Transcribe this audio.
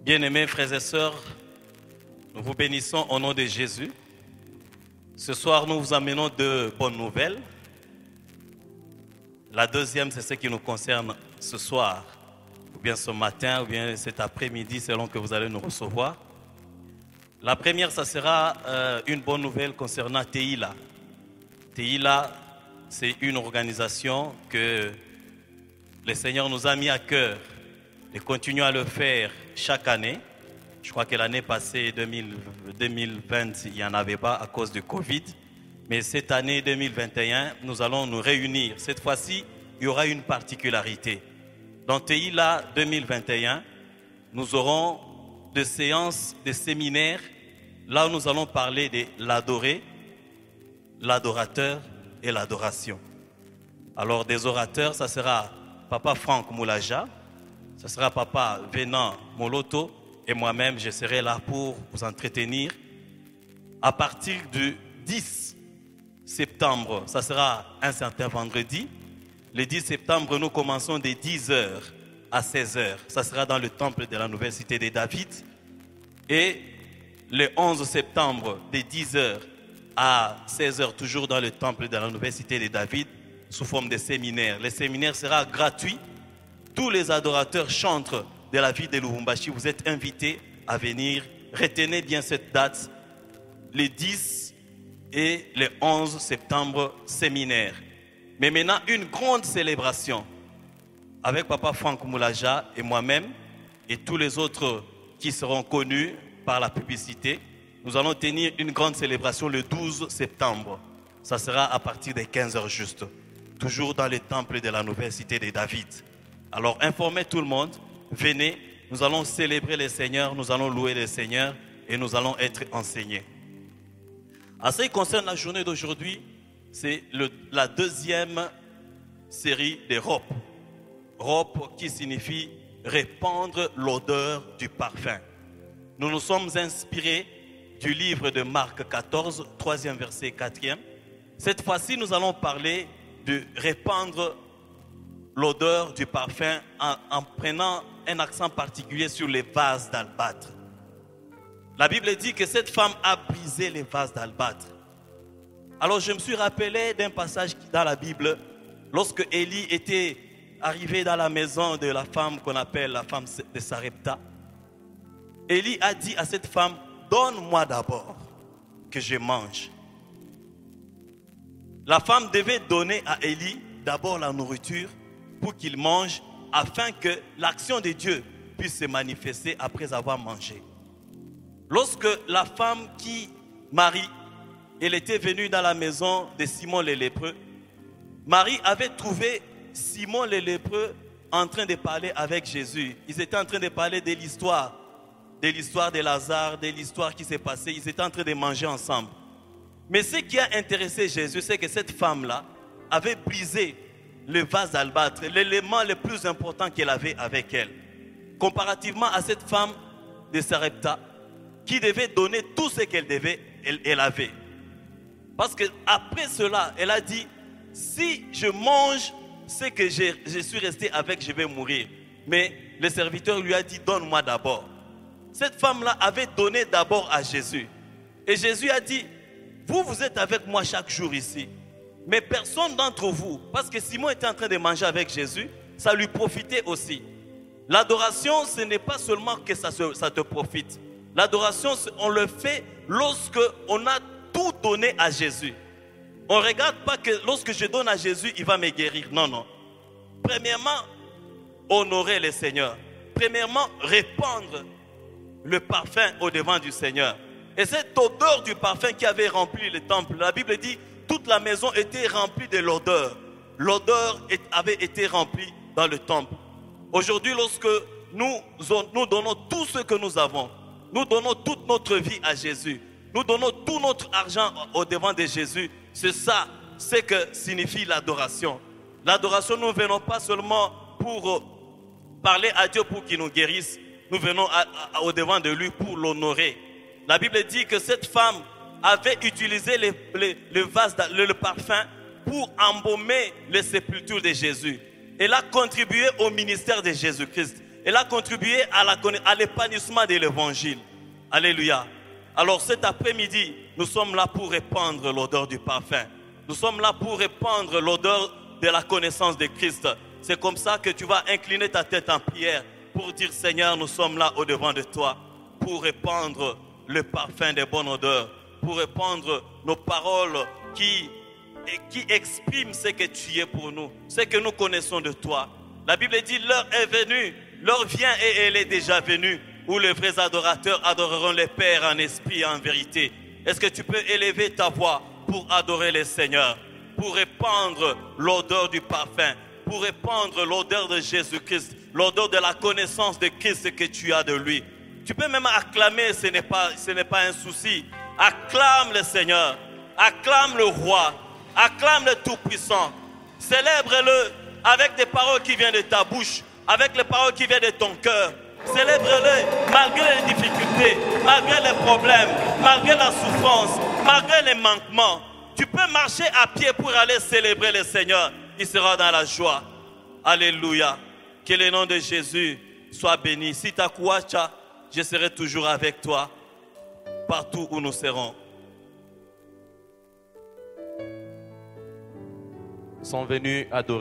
Bien-aimés frères et sœurs, nous vous bénissons au nom de Jésus. Ce soir, nous vous amenons de bonnes nouvelles. La deuxième, c'est ce qui nous concerne ce soir, ou bien ce matin, ou bien cet après-midi, selon que vous allez nous recevoir. La première, ça sera une bonne nouvelle concernant TILA. TILA, c'est une organisation que le Seigneur nous a mis à cœur et continue à le faire chaque année. Je crois que l'année passée, 2020, il n'y en avait pas à cause du Covid. Mais cette année 2021, nous allons nous réunir. Cette fois-ci, il y aura une particularité. Dans TILA 2021, nous aurons des séances, des séminaires, là où nous allons parler de l'adoré, l'adorateur et l'adoration. Alors des orateurs, ça sera Papa Franck Moulaja, ça sera Papa Venant Moloto, et moi-même, je serai là pour vous entretenir. À partir du 10 septembre, ça sera un certain vendredi. Le 10 septembre, nous commençons de 10h à 16h. Ça sera dans le temple de la Nouvelle Cité de David. Et le 11 septembre, de 10h à 16h, toujours dans le temple de la Nouvelle Cité de David, sous forme de séminaire. Le séminaire sera gratuit. Tous les adorateurs chantres de la ville de Lubumbashi, vous êtes invités à venir. Retenez bien cette date, le 10 et le 11 septembre, séminaire. Mais maintenant, une grande célébration avec Papa Franck Moulaja et moi-même et tous les autres qui seront connus par la publicité. Nous allons tenir une grande célébration le 12 septembre. Ça sera à partir des 15h juste, toujours dans le temple de la Nouvelle Cité de David. Alors informez tout le monde. Venez, nous allons célébrer le Seigneur, nous allons louer le Seigneur et nous allons être enseignés. En ce qui concerne la journée d'aujourd'hui, c'est la deuxième série des ROP. ROP qui signifie répandre l'odeur du parfum. Nous nous sommes inspirés du livre de Marc 14, 3e verset 4e. Cette fois-ci, nous allons parler de répandre l'odeur du parfum en prenant un accent particulier sur les vases d'albâtre. La Bible dit que cette femme a brisé les vases d'albâtre. Alors je me suis rappelé d'un passage dans la Bible, lorsque Élie était arrivé dans la maison de la femme qu'on appelle la femme de Sarepta. Élie a dit à cette femme, donne-moi d'abord que je mange. La femme devait donner à Élie d'abord la nourriture pour qu'il mange, afin que l'action de Dieu puisse se manifester après avoir mangé. Lorsque la femme Marie, elle était venue dans la maison de Simon le lépreux, Marie avait trouvé Simon le lépreux en train de parler avec Jésus. Ils étaient en train de parler de l'histoire de Lazare, de l'histoire qui s'est passée. Ils étaient en train de manger ensemble. Mais ce qui a intéressé Jésus, c'est que cette femme-là avait brisé le vase d'albâtre, l'élément le plus important qu'elle avait avec elle. Comparativement à cette femme de Sarepta, qui devait donner tout ce qu'elle elle avait. Parce qu'après cela, elle a dit, si je mange ce que je suis resté avec, je vais mourir. Mais le serviteur lui a dit, donne-moi d'abord. Cette femme-là avait donné d'abord à Jésus. Et Jésus a dit, vous êtes avec moi chaque jour ici. Mais personne d'entre vous, parce que Simon était en train de manger avec Jésus, ça lui profitait aussi. L'adoration, ce n'est pas seulement que ça te profite. L'adoration, on le fait lorsque on a tout donné à Jésus. On ne regarde pas que lorsque je donne à Jésus, il va me guérir. Non, non. Premièrement, honorer le Seigneur. Premièrement, répandre le parfum au devant du Seigneur. Et cette odeur du parfum qui avait rempli le temple, la Bible dit, toute la maison était remplie de l'odeur. L'odeur avait été remplie dans le temple. Aujourd'hui, lorsque nous donnons tout ce que nous avons, nous donnons toute notre vie à Jésus, nous donnons tout notre argent au devant de Jésus, c'est ça, c'est que signifie l'adoration. L'adoration, nous ne venons pas seulement pour parler à Dieu pour qu'il nous guérisse, nous venons au devant de lui pour l'honorer. La Bible dit que cette femme avait utilisé le parfum pour embaumer les sépultures de Jésus. Elle a contribué au ministère de Jésus-Christ. Elle a contribué à l'épanouissement de l'évangile. Alléluia. Alors cet après-midi, nous sommes là pour répandre l'odeur du parfum. Nous sommes là pour répandre l'odeur de la connaissance de Christ. C'est comme ça que tu vas incliner ta tête en prière pour dire, Seigneur, nous sommes là au-devant de toi pour répandre le parfum des bonnes odeurs, pour répandre nos paroles qui expriment ce que tu es pour nous, ce que nous connaissons de toi. La Bible dit, l'heure est venue, l'heure vient et elle est déjà venue, où les vrais adorateurs adoreront le Père en esprit et en vérité. Est-ce que tu peux élever ta voix pour adorer le Seigneur, pour répandre l'odeur du parfum, pour répandre l'odeur de Jésus-Christ, l'odeur de la connaissance de Christ que tu as de lui. Tu peux même acclamer, ce n'est pas un souci. Acclame le Seigneur, acclame le Roi, acclame le Tout-Puissant. Célèbre-le avec des paroles qui viennent de ta bouche, avec les paroles qui viennent de ton cœur. Célèbre-le malgré les difficultés, malgré les problèmes, malgré la souffrance, malgré les manquements. Tu peux marcher à pied pour aller célébrer le Seigneur. Il sera dans la joie. Alléluia. Que le nom de Jésus soit béni. Si tu as Kouacha, je serai toujours avec toi partout où nous serons. Sont venus adorer.